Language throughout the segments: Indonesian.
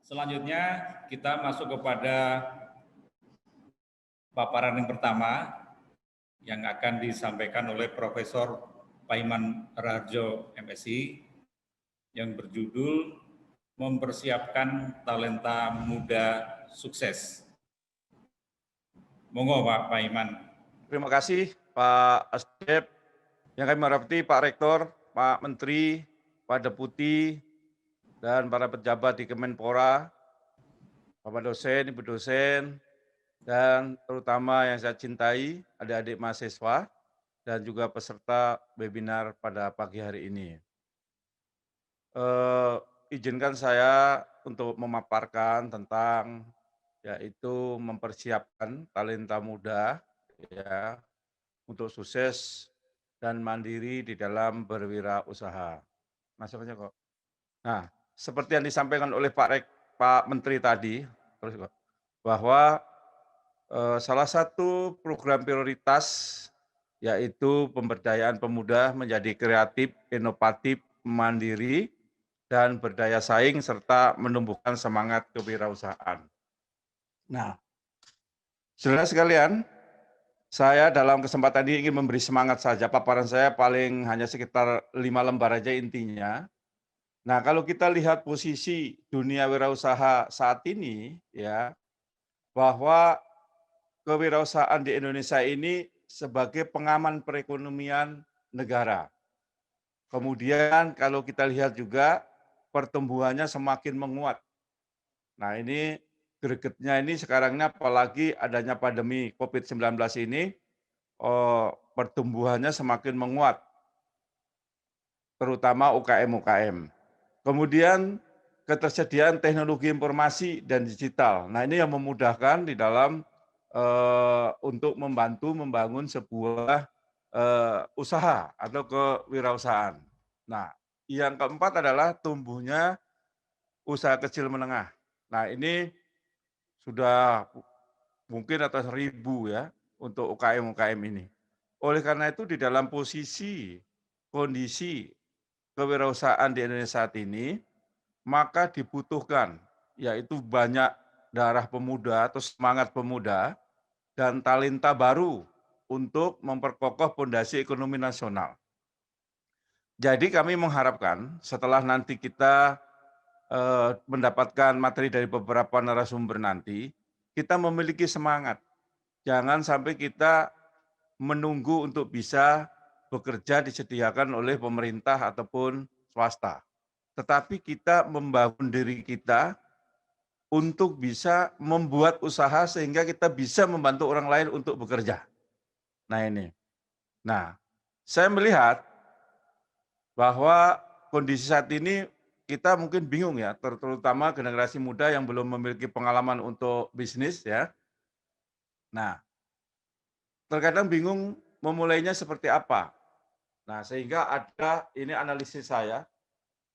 Selanjutnya kita masuk kepada paparan yang pertama yang akan disampaikan oleh Profesor Paiman Raharjo, MSI, yang berjudul Mempersiapkan Talenta Muda Sukses. Monggo Pak Paiman. Terima kasih Pak Asdep, yang kami hormati Pak Rektor, Pak Menteri, Pak Deputi, dan para pejabat di Kemenpora, Bapak dosen, Ibu dosen, dan terutama yang saya cintai, adik-adik mahasiswa, dan juga peserta webinar pada pagi hari ini. Izinkan saya untuk memaparkan tentang yaitu mempersiapkan talenta muda ya untuk sukses dan mandiri di dalam berwirausaha. Masuk aja kok. Nah, seperti yang disampaikan oleh Pak Menteri tadi, bahwa salah satu program prioritas yaitu pemberdayaan pemuda menjadi kreatif, inovatif, mandiri, dan berdaya saing serta menumbuhkan semangat kewirausahaan. Nah, saudara sekalian, saya dalam kesempatan ini ingin memberi semangat saja. Paparan saya paling hanya sekitar 5 lembar aja intinya. Nah, kalau kita lihat posisi dunia wirausaha saat ini, ya, bahwa kewirausahaan di Indonesia ini sebagai pengaman perekonomian negara. Kemudian kalau kita lihat juga pertumbuhannya semakin menguat. Nah, ini gregetnya ini sekarang ini apalagi adanya pandemi COVID-19 ini, pertumbuhannya semakin menguat, terutama UKM-UKM. Kemudian ketersediaan teknologi informasi dan digital. Nah, ini yang memudahkan di dalam untuk membantu membangun sebuah usaha atau kewirausahaan. Nah, yang keempat adalah tumbuhnya usaha kecil menengah. Nah, ini sudah mungkin atas 1.000 ya untuk UKM-UKM ini. Oleh karena itu di dalam posisi kondisi kewirausahaan di Indonesia saat ini, maka dibutuhkan yaitu banyak darah pemuda atau semangat pemuda dan talenta baru untuk memperkokoh fondasi ekonomi nasional. Jadi kami mengharapkan setelah nanti kita mendapatkan materi dari beberapa narasumber nanti, kita memiliki semangat. Jangan sampai kita menunggu untuk bisa bekerja disediakan oleh pemerintah ataupun swasta. Tetapi kita membangun diri kita untuk bisa membuat usaha sehingga kita bisa membantu orang lain untuk bekerja. Nah ini. Nah, saya melihat bahwa kondisi saat ini kita mungkin bingung ya, terutama generasi muda yang belum memiliki pengalaman untuk bisnis ya. Nah, terkadang bingung memulainya seperti apa. Nah, sehingga ada ini analisis saya,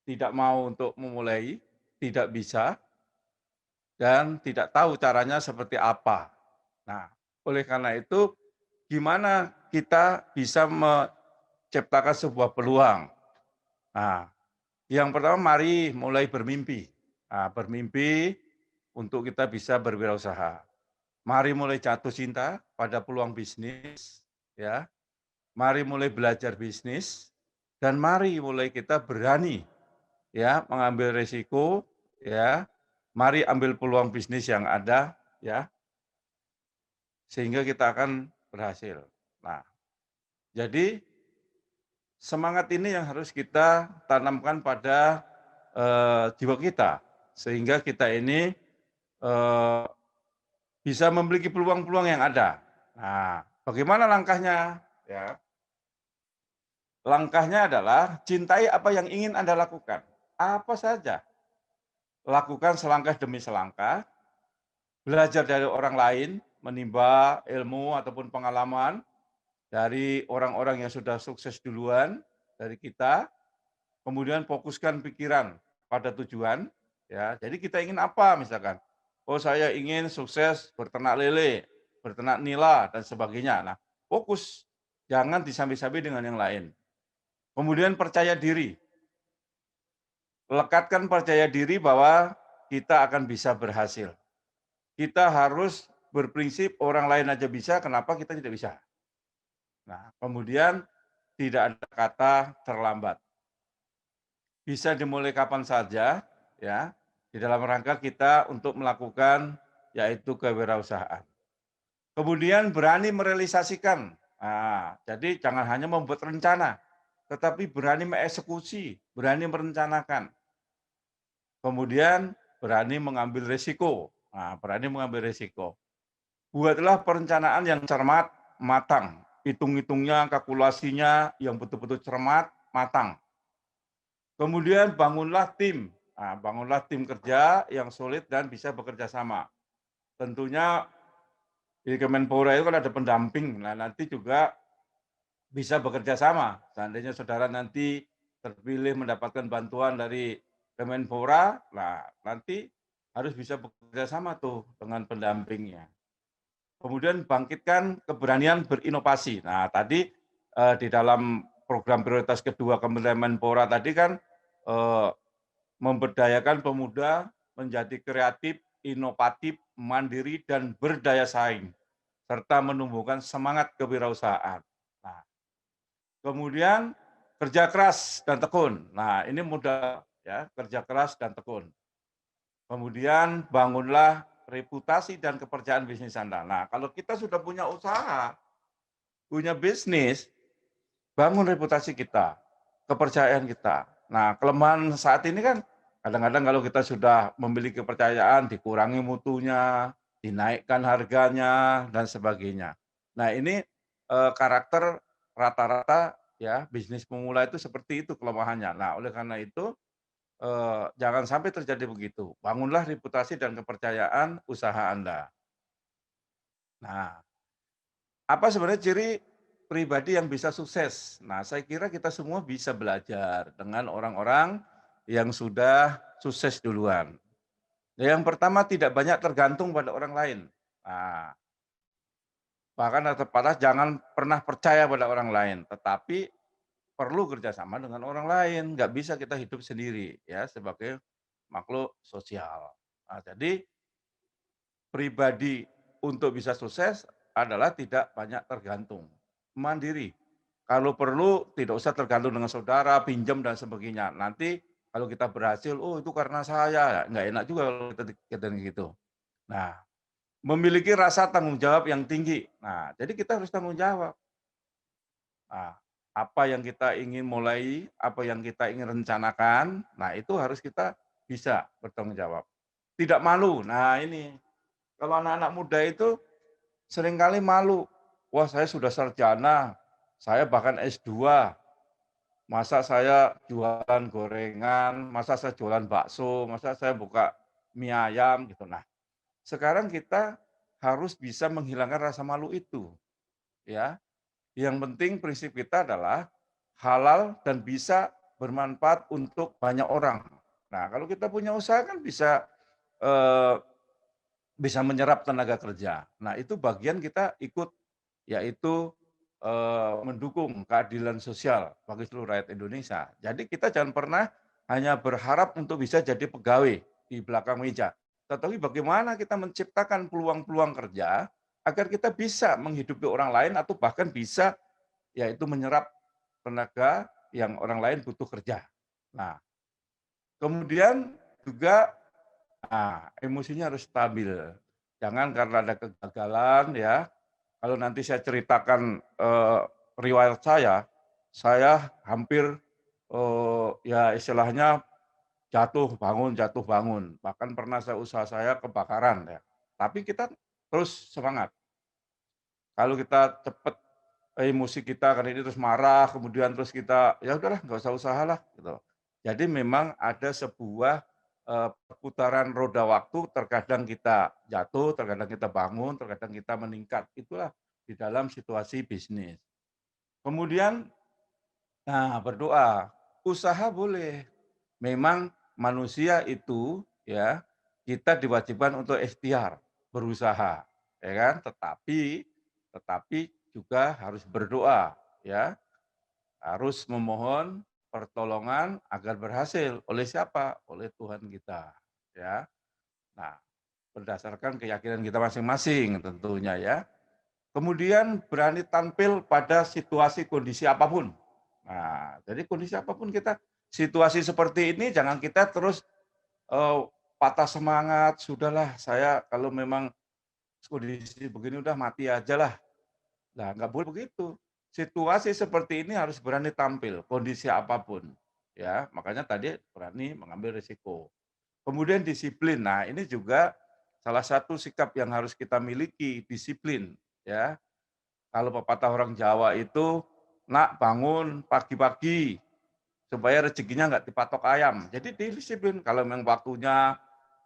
tidak mau untuk memulai, tidak bisa, dan tidak tahu caranya seperti apa. Nah, oleh karena itu, gimana kita bisa menciptakan sebuah peluang? Nah, yang pertama mari mulai bermimpi. Nah, bermimpi untuk kita bisa berwirausaha. Mari mulai jatuh cinta pada peluang bisnis, ya. Mari mulai belajar bisnis dan mari mulai kita berani ya mengambil risiko ya. Mari ambil peluang bisnis yang ada ya. Sehingga kita akan berhasil. Nah, jadi semangat ini yang harus kita tanamkan pada jiwa kita sehingga kita ini bisa memiliki peluang-peluang yang ada. Nah, bagaimana langkahnya? Ya. Langkahnya adalah cintai apa yang ingin Anda lakukan. Apa saja. Lakukan selangkah demi selangkah, belajar dari orang lain, menimba ilmu ataupun pengalaman dari orang-orang yang sudah sukses duluan dari kita, kemudian fokuskan pikiran pada tujuan. Ya, jadi kita ingin apa misalkan? Oh, saya ingin sukses berternak lele, berternak nila, dan sebagainya. Nah, fokus. Jangan disambi-sambi dengan yang lain. Kemudian percaya diri. Lekatkan percaya diri bahwa kita akan bisa berhasil. Kita harus berprinsip orang lain aja bisa, kenapa kita tidak bisa? Nah, kemudian tidak ada kata terlambat. Bisa dimulai kapan saja, ya, di dalam rangka kita untuk melakukan yaitu kewirausahaan. Kemudian berani merealisasikan. Nah, jadi jangan hanya membuat rencana, tetapi berani mengeksekusi, berani merencanakan. Kemudian berani mengambil risiko. Nah, berani mengambil risiko. Buatlah perencanaan yang cermat, matang. Hitung-hitungnya, kalkulasinya yang betul-betul cermat, matang. Kemudian bangunlah tim. Nah, bangunlah tim kerja yang solid dan bisa bekerja sama. Tentunya di Kemenpora itu kan ada pendamping. Nah, nanti juga bisa bekerja sama. Seandainya saudara nanti terpilih mendapatkan bantuan dari Kemenpora, nah nanti harus bisa bekerja sama tuh dengan pendampingnya. Kemudian bangkitkan keberanian berinovasi. Nah, tadi di dalam program prioritas kedua Kemenpora tadi kan memberdayakan pemuda menjadi kreatif, inovatif, mandiri, dan berdaya saing, serta menumbuhkan semangat kewirausahaan. Nah, kemudian kerja keras dan tekun. Nah, ini modal ya, kerja keras dan tekun. Kemudian bangunlah reputasi dan kepercayaan bisnis Anda. Nah, kalau kita sudah punya usaha, punya bisnis, bangun reputasi kita, kepercayaan kita. Nah, kelemahan saat ini kan kadang-kadang kalau kita sudah memiliki kepercayaan, dikurangi mutunya, dinaikkan harganya, dan sebagainya. Nah, ini karakter rata-rata ya bisnis pemula itu seperti itu kelemahannya. Nah, oleh karena itu jangan sampai terjadi begitu. Bangunlah reputasi dan kepercayaan usaha Anda. Nah, apa sebenarnya ciri pribadi yang bisa sukses? Nah, saya kira kita semua bisa belajar dengan orang-orang yang sudah sukses duluan. Yang pertama, tidak banyak tergantung pada orang lain. Nah, bahkan atau patah jangan pernah percaya pada orang lain, tetapi perlu kerjasama dengan orang lain. Nggak bisa kita hidup sendiri ya sebagai makhluk sosial. Nah, jadi pribadi untuk bisa sukses adalah tidak banyak tergantung, mandiri. Kalau perlu tidak usah tergantung dengan saudara, pinjam dan sebagainya. Nanti kalau kita berhasil, oh itu karena saya, nggak enak juga kalau kita gitu. Nah, memiliki rasa tanggung jawab yang tinggi. Nah, jadi kita harus tanggung jawab. Nah, apa yang kita ingin mulai, apa yang kita ingin rencanakan, nah itu harus kita bisa bertanggung jawab. Tidak malu. Nah, ini kalau anak-anak muda itu seringkali malu. Wah, saya sudah sarjana, saya bahkan S2, masa saya jualan gorengan, masa saya jualan bakso, masa saya buka mie ayam gitu. Nah, sekarang kita harus bisa menghilangkan rasa malu itu, ya. Yang penting prinsip kita adalah halal dan bisa bermanfaat untuk banyak orang. Nah, kalau kita punya usaha kan eh, bisa menyerap tenaga kerja. Nah, itu bagian kita ikut, yaitu mendukung keadilan sosial bagi seluruh rakyat Indonesia. Jadi kita jangan pernah hanya berharap untuk bisa jadi pegawai di belakang meja. Tetapi bagaimana kita menciptakan peluang-peluang kerja agar kita bisa menghidupi orang lain atau bahkan bisa yaitu menyerap tenaga yang orang lain butuh kerja. Nah, kemudian juga emosinya harus stabil. Jangan karena ada kegagalan ya, kalau nanti saya ceritakan riwayat saya hampir ya istilahnya jatuh bangun. Bahkan pernah usaha saya kebakaran ya. Tapi kita terus semangat. Kalau kita cepat emosi kita karena ini terus marah, kemudian terus kita ya udahlah nggak usah usahalah gitu. Jadi memang ada sebuah perputaran roda waktu, terkadang kita jatuh, terkadang kita bangun, terkadang kita meningkat. Itulah di dalam situasi bisnis. Kemudian berdoa. Usaha boleh. Memang manusia itu ya kita diwajibkan untuk ikhtiar, berusaha, ya kan? Tetapi juga harus berdoa, ya. Harus memohon pertolongan agar berhasil. Oleh siapa? Oleh Tuhan kita, ya. Nah, berdasarkan keyakinan kita masing-masing tentunya ya. Kemudian berani tampil pada situasi kondisi apapun. Nah, jadi kondisi apapun kita, situasi seperti ini jangan kita terus patah semangat, sudahlah saya kalau memang kondisi begini udah mati aja lah. Nah, nggak boleh begitu. Situasi seperti ini harus berani tampil, kondisi apapun. Ya, makanya tadi berani mengambil risiko. Kemudian disiplin. Nah, ini juga salah satu sikap yang harus kita miliki, disiplin. Ya, kalau pepatah orang Jawa itu, nak bangun pagi-pagi supaya rezekinya nggak dipatok ayam. Jadi disiplin. Kalau memang waktunya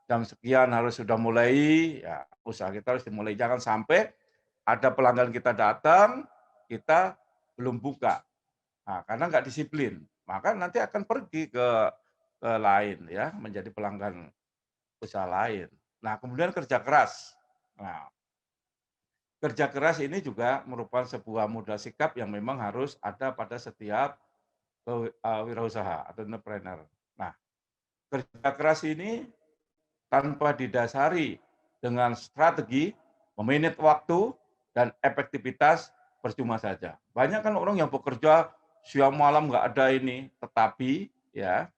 jam sekian harus sudah mulai, ya usaha kita harus dimulai. Jangan sampai ada pelanggan kita datang, kita belum buka. Nah, karena nggak disiplin, maka nanti akan pergi ke lain ya, menjadi pelanggan usaha lain. Nah, kemudian kerja keras. Nah, kerja keras ini juga merupakan sebuah modal sikap yang memang harus ada pada setiap wirausaha atau entrepreneur. Nah, kerja keras ini tanpa didasari dengan strategi, memanage waktu, dan efektivitas percuma saja. Banyak kan orang yang bekerja siang malam nggak ada ini, tetapi ya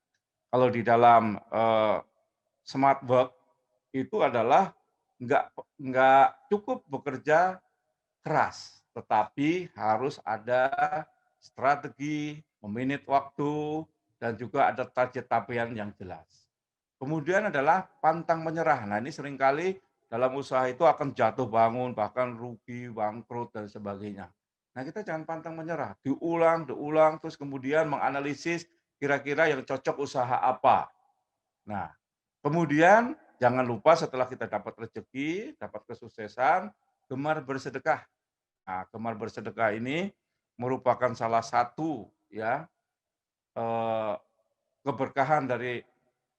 kalau di dalam smart work itu adalah nggak cukup bekerja keras, tetapi harus ada strategi, memanage waktu, dan juga ada target capaian yang jelas. Kemudian adalah pantang menyerah. Nah, ini seringkali dalam usaha itu akan jatuh bangun, bahkan rugi, bangkrut, dan sebagainya. Nah, kita jangan pantang menyerah. Diulang, terus kemudian menganalisis kira-kira yang cocok usaha apa. Nah, kemudian jangan lupa setelah kita dapat rezeki, dapat kesuksesan, gemar bersedekah. Nah, gemar bersedekah ini merupakan salah satu ya eh, keberkahan dari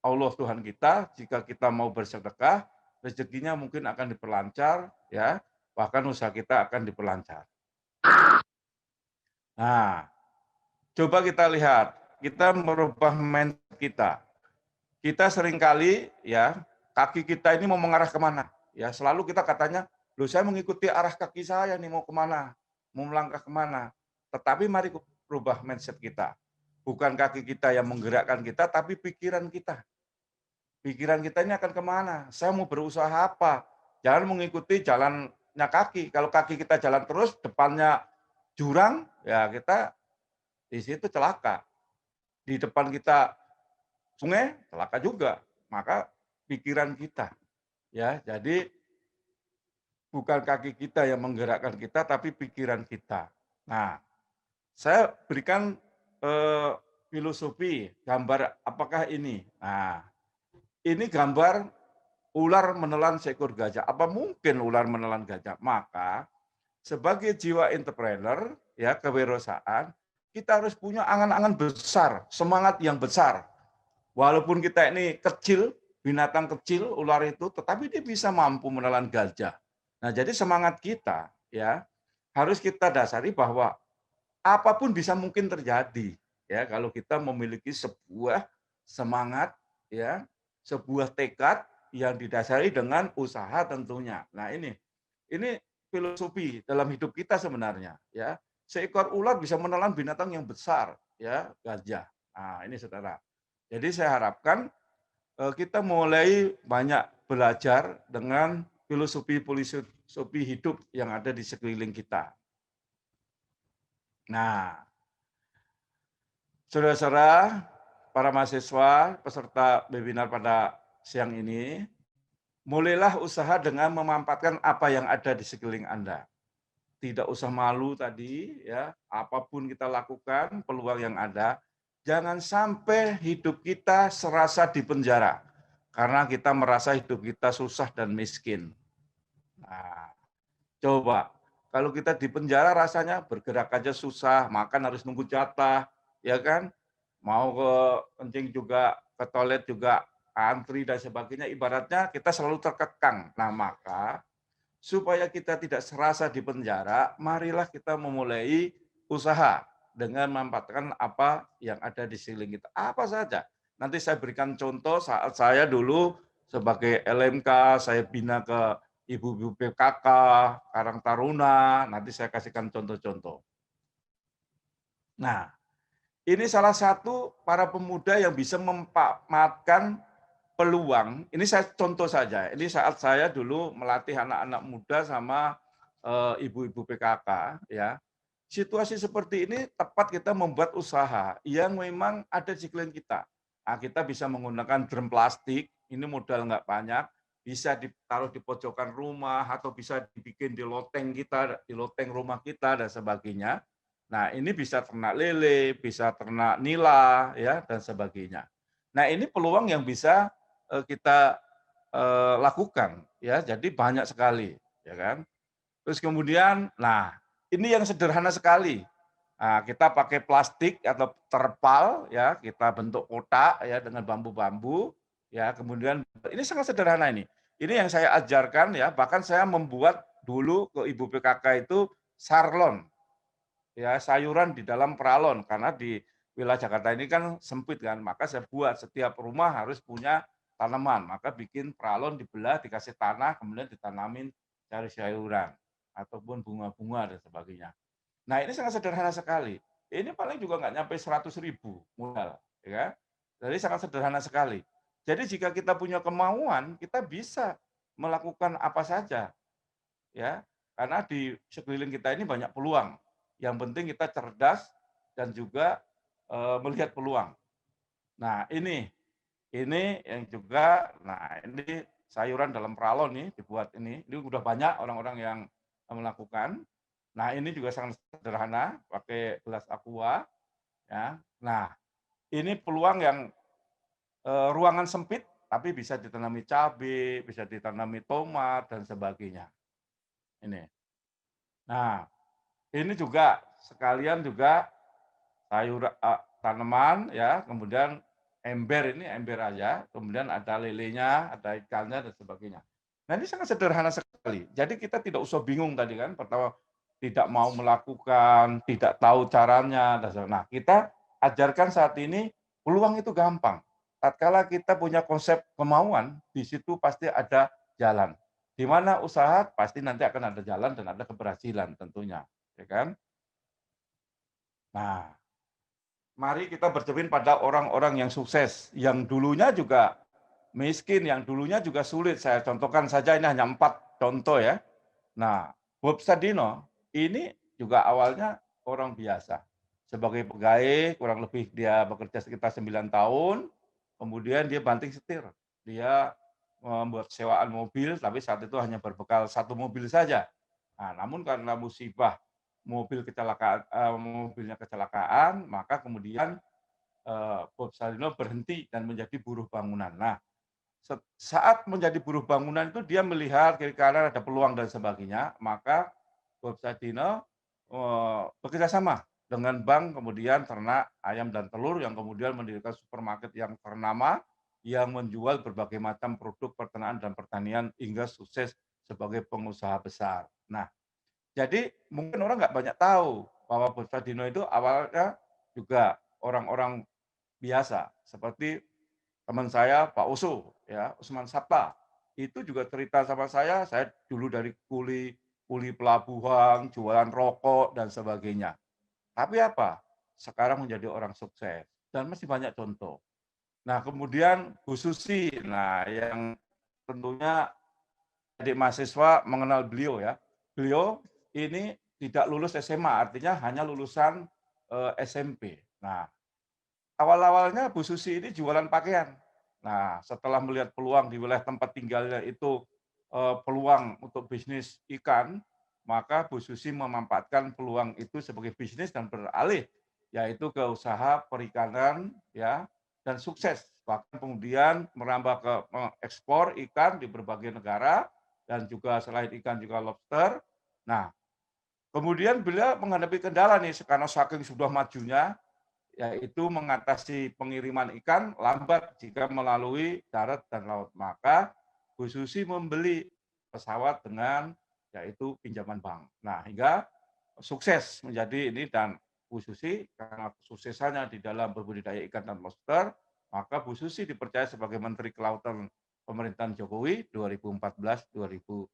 Allah Tuhan kita. Jika kita mau bersedekah, rezekinya mungkin akan diperlancar ya, bahkan usaha kita akan diperlancar. Nah, coba kita lihat, kita merubah mindset kita. Kita seringkali ya, kaki kita ini mau mengarah kemana? Ya, selalu kita katanya, loh saya mengikuti arah kaki saya nih mau kemana? Mau melangkah kemana? Tetapi mari rubah mindset kita. Bukan kaki kita yang menggerakkan kita, tapi pikiran kita. Pikiran kita ini akan kemana? Saya mau berusaha apa? Jangan mengikuti jalannya kaki. Kalau kaki kita jalan terus, depannya jurang, ya kita di situ celaka. Di depan kita sungai, celaka juga. Maka pikiran kita, ya. Jadi bukan kaki kita yang menggerakkan kita, tapi pikiran kita. Nah, saya berikan filosofi, gambar apakah ini? Nah, ini gambar ular menelan seekor gajah. Apa mungkin ular menelan gajah? Maka sebagai jiwa entrepreneur, ya kewirausahaan, kita harus punya angan-angan besar, semangat yang besar. Walaupun kita ini kecil, binatang kecil, ular itu, tetapi dia bisa mampu menelan gajah. Nah, jadi semangat kita ya harus kita dasari bahwa apapun bisa mungkin terjadi ya kalau kita memiliki sebuah semangat ya, sebuah tekad yang didasari dengan usaha tentunya. Nah, ini filosofi dalam hidup kita sebenarnya ya. Seekor ular bisa menelan binatang yang besar ya, gajah. Nah, ini Saudara. Jadi saya harapkan kita mulai banyak belajar dengan filosofi hidup yang ada di sekeliling kita. Nah, saudara-saudara, para mahasiswa peserta webinar pada siang ini, mulailah usaha dengan memanfaatkan apa yang ada di sekeliling Anda. Tidak usah malu tadi, ya, apapun kita lakukan, peluang yang ada, jangan sampai hidup kita serasa di penjara karena kita merasa hidup kita susah dan miskin. Nah, coba kalau kita di penjara rasanya bergerak aja susah, makan harus nunggu jatah, ya kan? Mau ke kencing juga, ke toilet juga antri dan sebagainya, ibaratnya kita selalu terkekang. Nah, maka supaya kita tidak serasa di penjara, marilah kita memulai usaha dengan memanfaatkan apa yang ada di sekeliling kita. Apa saja. Nanti saya berikan contoh saat saya dulu sebagai LMK, saya bina ke ibu-ibu PKK, Karang Taruna, nanti saya kasihkan contoh-contoh. Nah, ini salah satu para pemuda yang bisa memanfaatkan peluang. Ini saya contoh saja. Ini saat saya dulu melatih anak-anak muda sama ibu-ibu PKK, ya. Situasi seperti ini tepat kita membuat usaha yang memang ada di sekeliling kita. Nah, kita bisa menggunakan drum plastik, ini modal nggak banyak, bisa ditaruh di pojokan rumah atau bisa dibikin di loteng kita, di loteng rumah kita dan sebagainya. Nah, ini bisa ternak lele, bisa ternak nila, ya dan sebagainya. Nah, ini peluang yang bisa kita lakukan, ya. Jadi banyak sekali, ya kan. Terus kemudian, nah ini yang sederhana sekali. Nah, kita pakai plastik atau terpal, ya, kita bentuk kotak ya dengan bambu-bambu, ya. Kemudian ini sangat sederhana ini. Ini yang saya ajarkan ya. Bahkan saya membuat dulu ke ibu PKK itu sarlon, ya sayuran di dalam peralon karena di wilayah Jakarta ini kan sempit kan. Maka saya buat setiap rumah harus punya tanaman. Maka bikin peralon dibelah, dikasih tanah, kemudian ditanamin cari sayuran ataupun bunga-bunga dan sebagainya. Nah, ini sangat sederhana sekali. Ini paling juga nggak nyampe 100.000 modal, ya kan? Jadi sangat sederhana sekali. Jadi jika kita punya kemauan, kita bisa melakukan apa saja, ya. Karena di sekeliling kita ini banyak peluang. Yang penting kita cerdas dan juga melihat peluang. Nah, ini yang juga, nah ini sayuran dalam peralon nih dibuat ini udah banyak orang-orang yang melakukan. Nah, ini juga sangat sederhana, pakai gelas aqua, ya. Nah, ini peluang yang ruangan sempit, tapi bisa ditanami cabai, bisa ditanami tomat dan sebagainya. Ini. Nah, ini juga sekalian juga tanaman ya, kemudian ember ini ember aja, kemudian ada lelenya, ada ikannya dan sebagainya. Nah, ini sangat sederhana sekali. Jadi kita tidak usah bingung tadi kan, pertama tidak mau melakukan, tidak tahu caranya. Nah, kita ajarkan saat ini peluang itu gampang. Tatkala kita punya konsep kemauan, di situ pasti ada jalan. Di mana usaha pasti nanti akan ada jalan dan ada keberhasilan tentunya, ya kan? Nah, mari kita bercermin pada orang-orang yang sukses, yang dulunya juga miskin, yang dulunya juga sulit. Saya contohkan saja, ini hanya 4 contoh ya. Nah, Bob Sadino ini juga awalnya orang biasa. Sebagai pegawai, kurang lebih dia bekerja sekitar 9 tahun, kemudian dia banting setir. Dia membuat sewaan mobil, tapi saat itu hanya berbekal 1 mobil saja. Nah, namun karena musibah mobilnya kecelakaan, maka kemudian Bob Sadino berhenti dan menjadi buruh bangunan. Nah, saat menjadi buruh bangunan itu dia melihat kiri kanan ada peluang dan sebagainya, maka Bob Sadino bekerja sama dengan bank, kemudian ternak ayam dan telur, yang kemudian mendirikan supermarket yang ternama, yang menjual berbagai macam produk peternakan dan pertanian hingga sukses sebagai pengusaha besar. Nah, jadi mungkin orang nggak banyak tahu bahwa Bob Sadino itu awalnya juga orang-orang biasa, seperti teman saya Pak Oso, ya, Usman Sabta. Itu juga cerita sama saya dulu dari kuli pelabuhan, jualan rokok dan sebagainya. Tapi apa? Sekarang menjadi orang sukses dan masih banyak contoh. Nah, kemudian Bu Susi, nah yang tentunya adik mahasiswa mengenal beliau ya. Beliau ini tidak lulus SMA, artinya hanya lulusan SMP. Nah, awal-awalnya Bu Susi ini jualan pakaian. Nah, setelah melihat peluang di wilayah tempat tinggalnya itu peluang untuk bisnis ikan, maka Bu Susi memanfaatkan peluang itu sebagai bisnis dan beralih yaitu ke usaha perikanan ya, dan sukses. Bahkan kemudian merambah ke ekspor ikan di berbagai negara dan juga selain ikan juga lobster. Nah, kemudian beliau menghadapi kendala nih karena saking sudah majunya, yaitu mengatasi pengiriman ikan lambat jika melalui darat dan laut. Maka Bu Susi membeli pesawat dengan yaitu pinjaman bank. Nah, hingga sukses menjadi ini, dan Bu Susi karena suksesannya di dalam berbudidaya ikan dan lobster, maka Bu Susi dipercaya sebagai Menteri Kelautan pemerintahan Jokowi 2014-2019.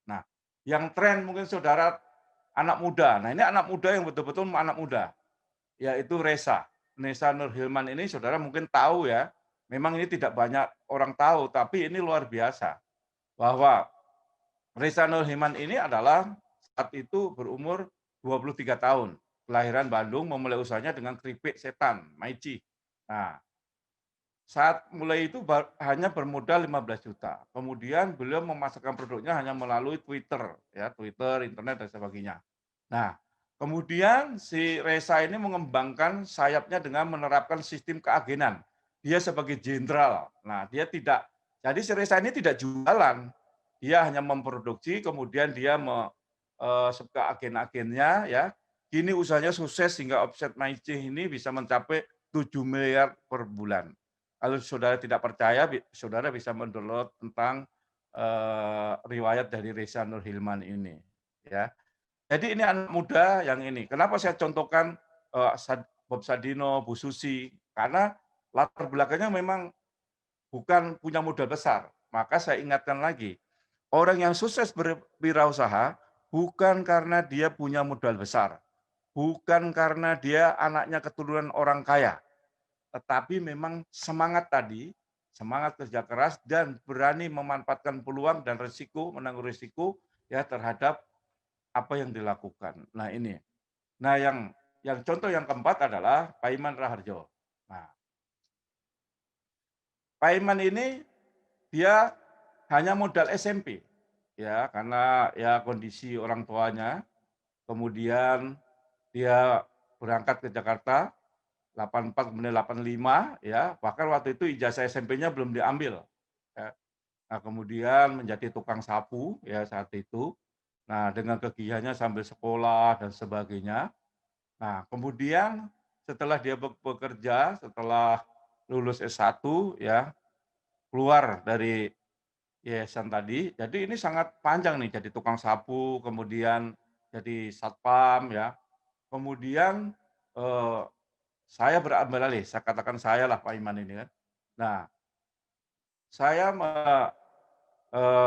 Nah, yang tren mungkin saudara anak muda. Nah, ini anak muda yang betul-betul anak muda, yaitu Reza. Nessa Nurhilman ini saudara mungkin tahu ya, memang ini tidak banyak orang tahu, tapi ini luar biasa. Bahwa Reza Nurhilman ini adalah saat itu berumur 23 tahun. Kelahiran Bandung, memulai usahanya dengan keripik setan, Maici. Nah, saat mulai itu hanya bermodal 15 juta. Kemudian beliau memasarkan produknya hanya melalui Twitter, ya, Twitter, internet dan sebagainya. Nah, kemudian si Reza ini mengembangkan sayapnya dengan menerapkan sistem keagenan. Dia sebagai jenderal. Nah, dia tidak, jadi si Reza ini tidak jualan. Dia hanya memproduksi, kemudian dia suka agen-agennya, ya. Kini usahanya sukses sehingga omset Maici ini bisa mencapai 7 miliar per bulan. Kalau saudara tidak percaya, saudara bisa mendownload tentang riwayat dari Reza Nurhilman ini, ya. Jadi ini anak muda yang ini. Kenapa saya contohkan Bob Sadino, Bu Susi? Karena latar belakangnya memang bukan punya modal besar. Maka saya ingatkan lagi, orang yang sukses berwirausaha bukan karena dia punya modal besar, bukan karena dia anaknya keturunan orang kaya, tetapi memang semangat tadi, semangat kerja keras dan berani memanfaatkan peluang dan risiko, menanggung risiko ya terhadap apa yang dilakukan. Nah ini. Nah yang contoh yang keempat adalah Pak Iman Raharjo. Nah, Pak Iman ini dia hanya modal SMP ya karena ya kondisi orang tuanya. Kemudian dia berangkat ke Jakarta 84 kemudian 85 ya, bahkan waktu itu ijazah SMP-nya belum diambil ya. Nah, kemudian menjadi tukang sapu ya saat itu. Nah, dengan kegiahannya sambil sekolah dan sebagainya. Nah, kemudian setelah dia bekerja, setelah lulus S1 ya, keluar dari yayasan tadi. Jadi ini sangat panjang nih jadi tukang sapu, kemudian jadi satpam ya. Kemudian eh, saya berambil alih, saya katakan saya lah Pak Iman ini kan. Nah, saya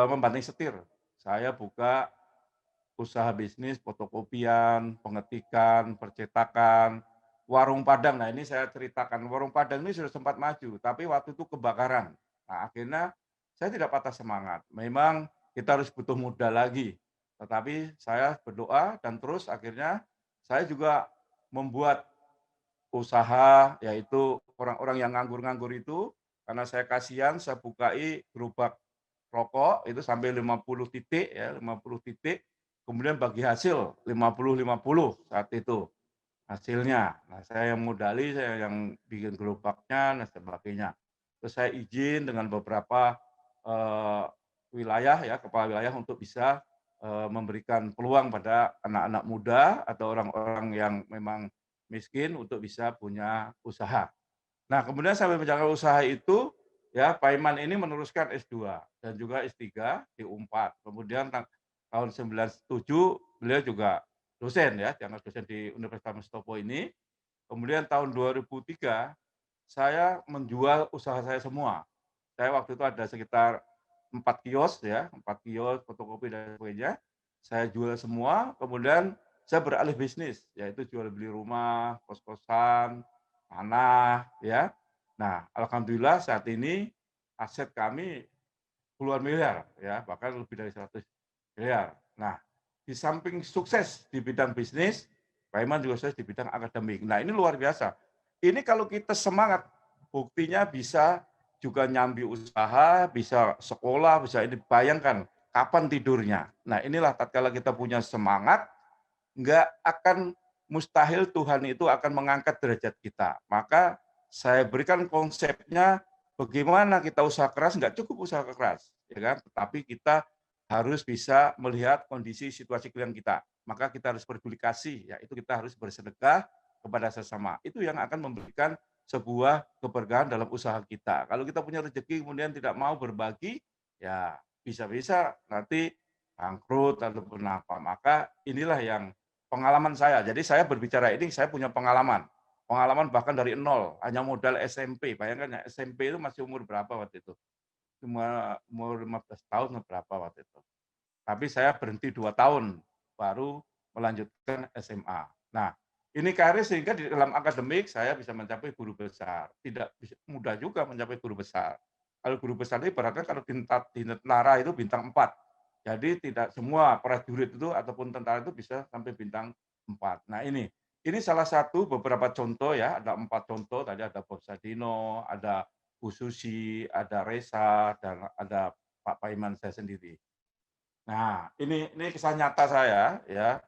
membanting setir. Saya buka usaha bisnis fotokopian, pengetikan, percetakan, warung Padang. Nah, ini saya ceritakan, warung Padang ini sudah sempat maju, tapi waktu itu kebakaran. Nah, akhirnya saya tidak patah semangat. Memang kita harus butuh modal lagi. Tetapi saya berdoa dan terus akhirnya saya juga membuat usaha, yaitu orang-orang yang nganggur-nganggur itu, karena saya kasihan, saya bukai gerobak rokok itu sampai 50 titik ya, 50 titik, kemudian bagi hasil 50-50 saat itu hasilnya. Nah, saya yang modali, saya yang bikin gerobaknya dan sebagainya. Terus saya izin dengan beberapa wilayah ya, kepala wilayah untuk bisa memberikan peluang pada anak-anak muda atau orang-orang yang memang miskin untuk bisa punya usaha. Nah, kemudian sambil menjalankan usaha itu, ya Pak Iman ini meneruskan S2 dan juga S3 di UNPAD. Kemudian tahun 97 beliau juga dosen ya, diangkat dosen di Universitas Mustopo ini. Kemudian tahun 2003 saya menjual usaha saya semua. Saya waktu itu ada sekitar 4 kios ya, 4 kios fotokopi dan sebagainya. Saya jual semua, kemudian saya beralih bisnis, yaitu jual beli rumah, kos-kosan, tanah, ya. Nah, alhamdulillah saat ini aset kami puluhan miliar, ya, bahkan lebih dari 100 miliar. Nah, di samping sukses di bidang bisnis, Pak Iman juga sukses di bidang akademik. Nah, ini luar biasa. Ini kalau kita semangat, buktinya bisa juga nyambi usaha, bisa sekolah, bisa ini. Bayangkan kapan tidurnya. Nah, inilah tatkala kita punya semangat, nggak akan mustahil Tuhan itu akan mengangkat derajat kita. Maka saya berikan konsepnya bagaimana kita usaha keras, nggak cukup usaha keras, ya kan? Tetapi kita harus bisa melihat kondisi situasi klien kita. Maka kita harus peduli kasih, yaitu kita harus bersedekah kepada sesama. Itu yang akan memberikan sebuah keberkahan dalam usaha kita. Kalau kita punya rezeki kemudian tidak mau berbagi, ya bisa-bisa nanti bangkrut ataupun apa. Maka inilah yang pengalaman saya. Jadi saya berbicara ini, saya punya pengalaman. Pengalaman bahkan dari nol, hanya modal SMP. Bayangkan ya, SMP itu masih umur berapa waktu itu? cuma umur 15 tahun berapa waktu itu. Tapi saya berhenti 2 tahun, baru melanjutkan SMA. Nah, ini karir sehingga di dalam akademik saya bisa mencapai guru besar. Tidak mudah juga mencapai guru besar. Kalau guru besar itu ibaratnya kalau di tentara itu bintang 4. Jadi tidak semua prajurit itu ataupun tentara itu bisa sampai bintang 4. Nah ini salah satu beberapa contoh ya, ada 4 contoh, tadi ada Bob Sadino, ada Bu Susi, ada Reza, dan ada Pak Paiman saya sendiri. Nah, ini kisah nyata saya ya,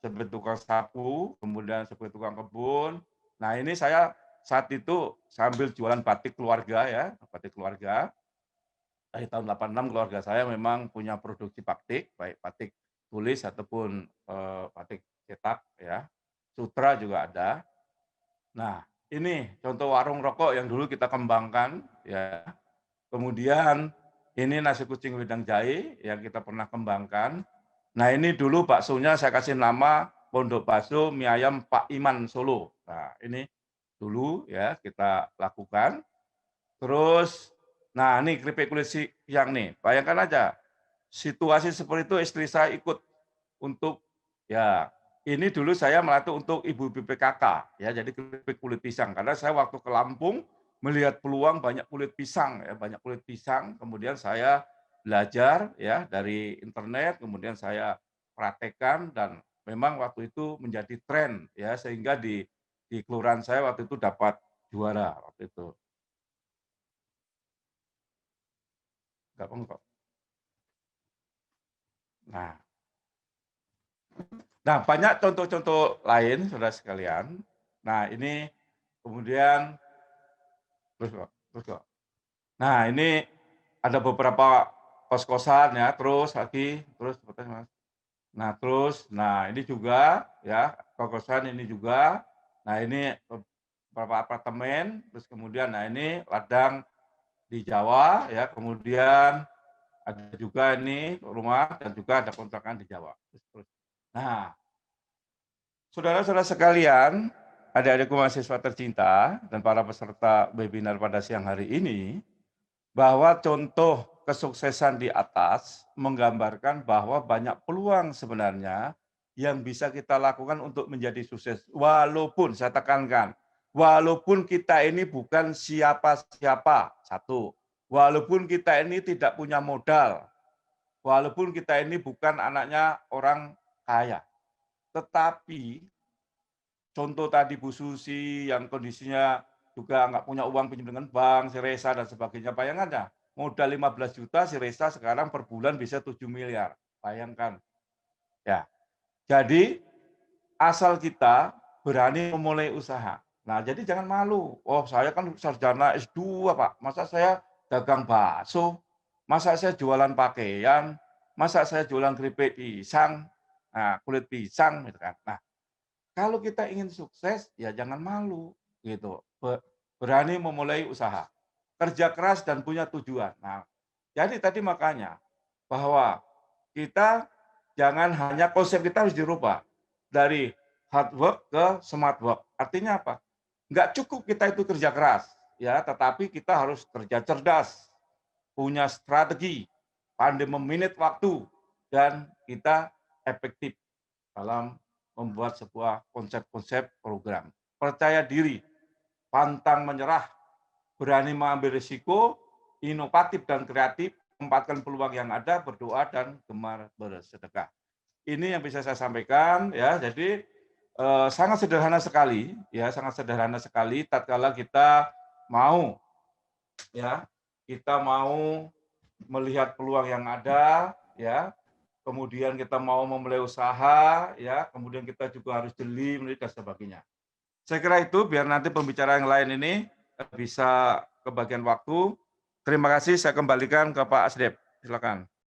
sebagai tukang sapu, kemudian sebagai tukang kebun. Nah, ini saya saat itu sambil jualan batik keluarga ya, batik keluarga. Dari tahun 86 keluarga saya memang punya produksi batik, baik batik tulis ataupun batik cetak ya. Sutra juga ada. Nah, ini contoh warung rokok yang dulu kita kembangkan ya. Kemudian ini nasi kucing wedang jahe yang kita pernah kembangkan. Nah, ini dulu baksonya saya kasih nama Pondok Bakso Mie Ayam Pak Iman Solo. Nah, ini dulu ya kita lakukan. Terus, nah ini keripik kulit siang nih. Bayangkan aja, situasi seperti itu istri saya ikut untuk ya ini dulu saya melatih untuk ibu-ibu PKK ya, jadi keripik kulit pisang karena saya waktu ke Lampung melihat peluang banyak kulit pisang ya, banyak kulit pisang, kemudian saya belajar ya dari internet, kemudian saya praktekkan dan memang waktu itu menjadi tren ya sehingga di kelurahan saya waktu itu dapat juara waktu itu. Enggak kok. Nah, nah banyak contoh-contoh lain saudara sekalian. Nah ini kemudian terus kok. Nah ini ada beberapa kos-kosan ya, terus lagi, terus Mas. Nah terus, nah ini juga ya kos-kosan ini juga. Nah ini beberapa apartemen, terus kemudian nah ini ladang di Jawa ya, kemudian ada juga ini rumah dan juga ada kontrakan di Jawa. Nah, saudara-saudara sekalian, adik-adikku mahasiswa tercinta dan para peserta webinar pada siang hari ini, bahwa contoh kesuksesan di atas menggambarkan bahwa banyak peluang sebenarnya yang bisa kita lakukan untuk menjadi sukses. Walaupun, saya tekankan, walaupun kita ini bukan siapa-siapa, satu. Walaupun kita ini tidak punya modal, walaupun kita ini bukan anaknya orang kaya. Tetapi contoh tadi Bu Susi yang kondisinya juga nggak punya uang pinjam dengan bank, si Reza dan sebagainya. Bayangkan ya, modal 15 juta, si Reza sekarang per bulan bisa 7 miliar. Bayangkan. Ya, jadi asal kita berani memulai usaha. Nah, jadi jangan malu. Oh, saya kan sarjana S2, Pak. Masa saya dagang bakso? Masa saya jualan pakaian? Masa saya jualan keripik pisang? Nah, kulit pisang gitu kan. Nah, kalau kita ingin sukses, ya jangan malu, gitu. Berani memulai usaha, kerja keras dan punya tujuan. Nah, jadi tadi makanya bahwa kita jangan hanya konsep kita harus dirubah dari hard work ke smart work. Artinya apa? Enggak cukup kita itu kerja keras, ya, tetapi kita harus kerja cerdas, punya strategi, pandai memanage waktu, dan kita efektif dalam membuat sebuah konsep-konsep program. Percaya diri, pantang menyerah, berani mengambil risiko, inovatif dan kreatif, memanfaatkan peluang yang ada, berdoa dan gemar bersedekah. Ini yang bisa saya sampaikan ya. Jadi sangat sederhana sekali ya, sangat sederhana sekali tatkala kita mau ya, kita mau melihat peluang yang ada ya, kemudian kita mau memulai usaha, ya, kemudian kita juga harus jeli, dan sebagainya. Saya kira itu biar nanti pembicara yang lain ini bisa kebagian waktu. Terima kasih, saya kembalikan ke Pak Asdep. Silakan.